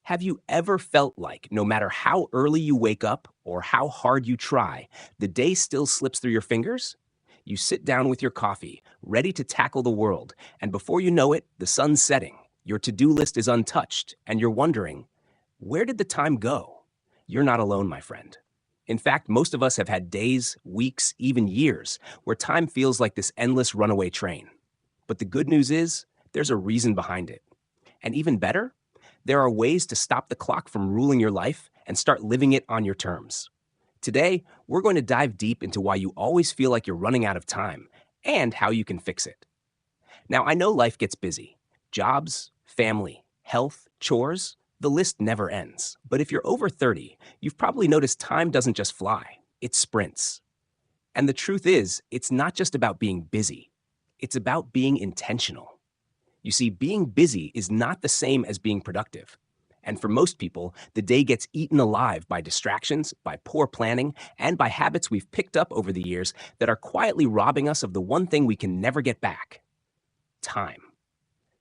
Have you ever felt like no matter how early you wake up or how hard you try, the day still slips through your fingers? You sit down with your coffee, ready to tackle the world, and before you know it, the sun's setting. Your to-do list is untouched, and you're wondering, where did the time go? You're not alone, my friend. In fact, most of us have had days, weeks, even years where time feels like this endless runaway train. But the good news is, there's a reason behind it. And even better, there are ways to stop the clock from ruling your life and start living it on your terms. Today, we're going to dive deep into why you always feel like you're running out of time and how you can fix it. Now, I know life gets busy. Jobs, family, health, chores, the list never ends. But if you're over 30, you've probably noticed time doesn't just fly, it sprints. And the truth is, it's not just about being busy. It's about being intentional. You see, being busy is not the same as being productive. And for most people, the day gets eaten alive by distractions, by poor planning, and by habits we've picked up over the years that are quietly robbing us of the one thing we can never get back: time.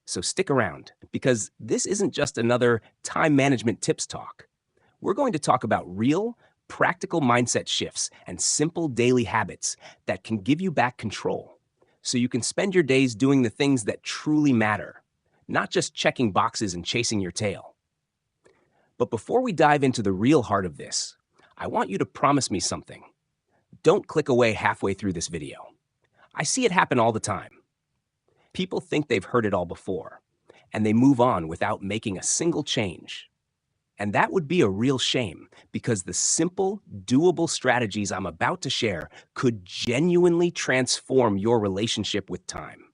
So stick around, because this isn't just another time management tips talk. We're going to talk about real, practical mindset shifts and simple daily habits that can give you back control, so you can spend your days doing the things that truly matter, not just checking boxes and chasing your tail. But before we dive into the real heart of this, I want you to promise me something. Don't click away halfway through this video. I see it happen all the time. People think they've heard it all before, and they move on without making a single change. And that would be a real shame, because the simple, doable strategies I'm about to share could genuinely transform your relationship with time.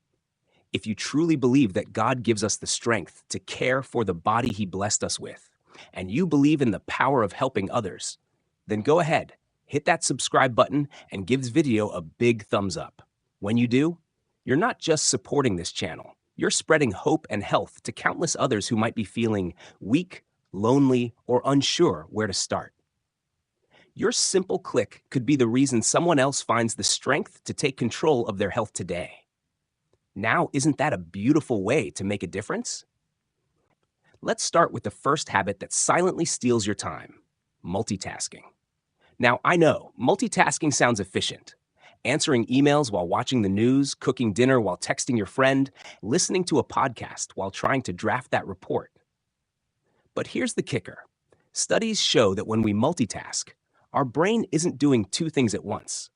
If you truly believe that God gives us the strength to care for the body He blessed us with, and you believe in the power of helping others, then go ahead, hit that subscribe button and give this video a big thumbs up. When you do, you're not just supporting this channel, you're spreading hope and health to countless others who might be feeling weak, lonely, or unsure where to start. Your simple click could be the reason someone else finds the strength to take control of their health today. Now, isn't that a beautiful way to make a difference? Let's start with the first habit that silently steals your time: multitasking. Now, I know, multitasking sounds efficient. Answering emails while watching the news, cooking dinner while texting your friend, listening to a podcast while trying to draft that report. But here's the kicker. Studies show that when we multitask, our brain isn't doing two things at once.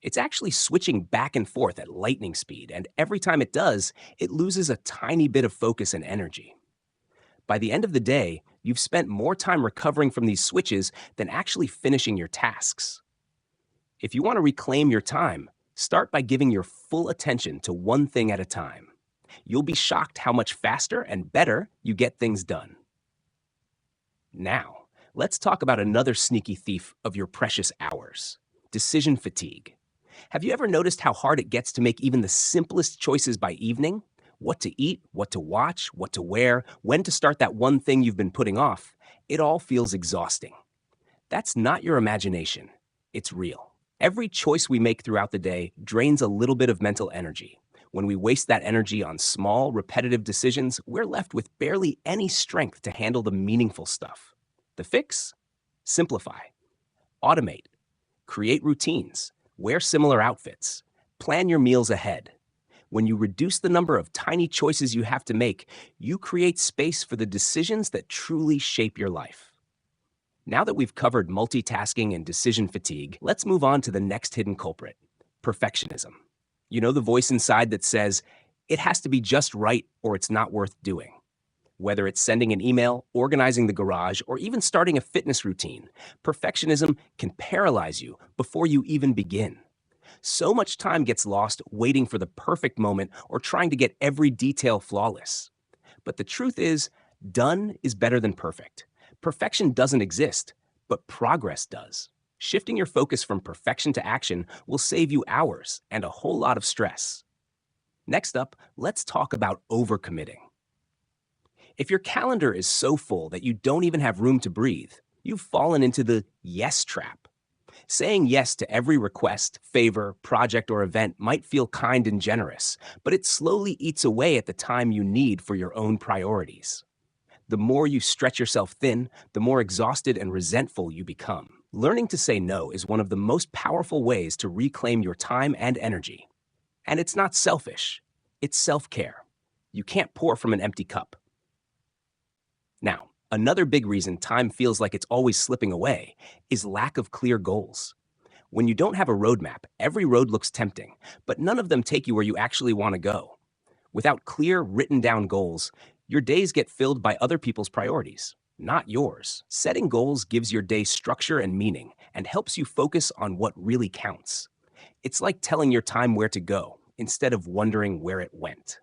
It's actually switching back and forth at lightning speed, and every time it does, it loses a tiny bit of focus and energy. By the end of the day, you've spent more time recovering from these switches than actually finishing your tasks. If you want to reclaim your time, start by giving your full attention to one thing at a time. You'll be shocked how much faster and better you get things done. Now, let's talk about another sneaky thief of your precious hours: decision fatigue. Have you ever noticed how hard it gets to make even the simplest choices by evening? What to eat, what to watch, what to wear, when to start that one thing you've been putting off. It all feels exhausting. That's not your imagination. It's real. Every choice we make throughout the day drains a little bit of mental energy. When we waste that energy on small, repetitive decisions, we're left with barely any strength to handle the meaningful stuff. The fix? Simplify. Automate. Create routines. Wear similar outfits. Plan your meals ahead. When you reduce the number of tiny choices you have to make, you create space for the decisions that truly shape your life. Now that we've covered multitasking and decision fatigue, let's move on to the next hidden culprit: perfectionism. You know, the voice inside that says, it has to be just right or it's not worth doing. Whether it's sending an email, organizing the garage, or even starting a fitness routine, perfectionism can paralyze you before you even begin. So much time gets lost waiting for the perfect moment or trying to get every detail flawless. But the truth is, done is better than perfect. Perfection doesn't exist, but progress does. Shifting your focus from perfection to action will save you hours and a whole lot of stress. Next up, let's talk about overcommitting. If your calendar is so full that you don't even have room to breathe, you've fallen into the yes trap. Saying yes to every request, favor, project, or event might feel kind and generous, but it slowly eats away at the time you need for your own priorities. The more you stretch yourself thin, the more exhausted and resentful you become. Learning to say no is one of the most powerful ways to reclaim your time and energy. And it's not selfish, it's self-care. You can't pour from an empty cup. Now, another big reason time feels like it's always slipping away is lack of clear goals. When you don't have a roadmap, every road looks tempting, but none of them take you where you actually want to go. Without clear, written down goals, your days get filled by other people's priorities, not yours. Setting goals gives your day structure and meaning and helps you focus on what really counts. It's like telling your time where to go instead of wondering where it went.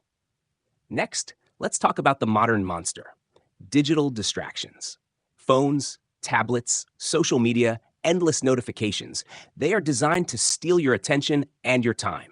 Next, let's talk about the modern monster: digital distractions. Phones, tablets, social media, endless notifications. They are designed to steal your attention and your time.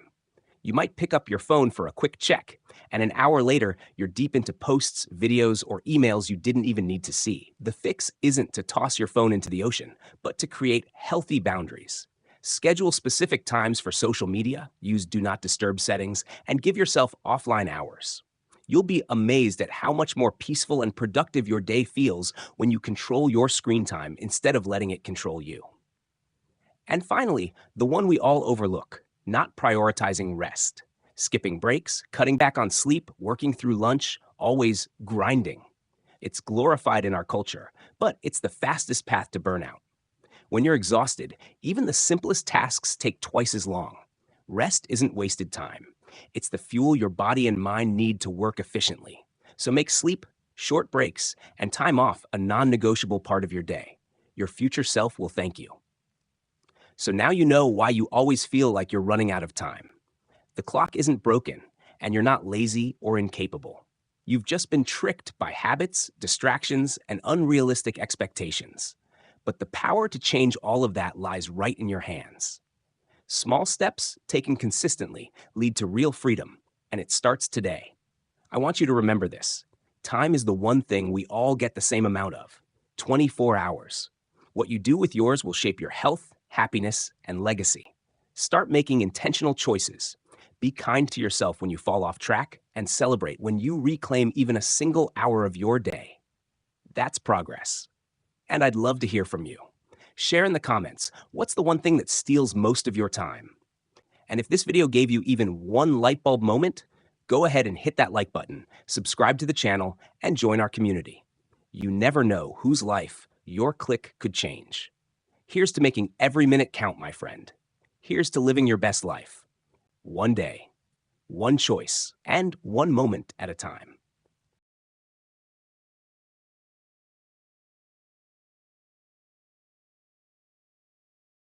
You might pick up your phone for a quick check, and an hour later, you're deep into posts, videos, or emails you didn't even need to see. The fix isn't to toss your phone into the ocean, but to create healthy boundaries. Schedule specific times for social media, use do not disturb settings, and give yourself offline hours. You'll be amazed at how much more peaceful and productive your day feels when you control your screen time instead of letting it control you. And finally, the one we all overlook: not prioritizing rest. Skipping breaks, cutting back on sleep, working through lunch, always grinding. It's glorified in our culture, but it's the fastest path to burnout. When you're exhausted, even the simplest tasks take twice as long. Rest isn't wasted time. It's the fuel your body and mind need to work efficiently. So make sleep, short breaks, and time off a non-negotiable part of your day. Your future self will thank you. So now you know why you always feel like you're running out of time. The clock isn't broken, and you're not lazy or incapable. You've just been tricked by habits, distractions, and unrealistic expectations. But the power to change all of that lies right in your hands. Small steps taken consistently lead to real freedom, and it starts today. I want you to remember this: time is the one thing we all get the same amount of: 24 hours. What you do with yours will shape your health, happiness, and legacy. Start making intentional choices. Be kind to yourself when you fall off track, and celebrate when you reclaim even a single hour of your day. That's progress. And I'd love to hear from you. Share in the comments, what's the one thing that steals most of your time? And if this video gave you even one light bulb moment, go ahead and hit that like button, subscribe to the channel, and join our community. You never know whose life your click could change. Here's to making every minute count, my friend. Here's to living your best life. One day, one choice, and one moment at a time.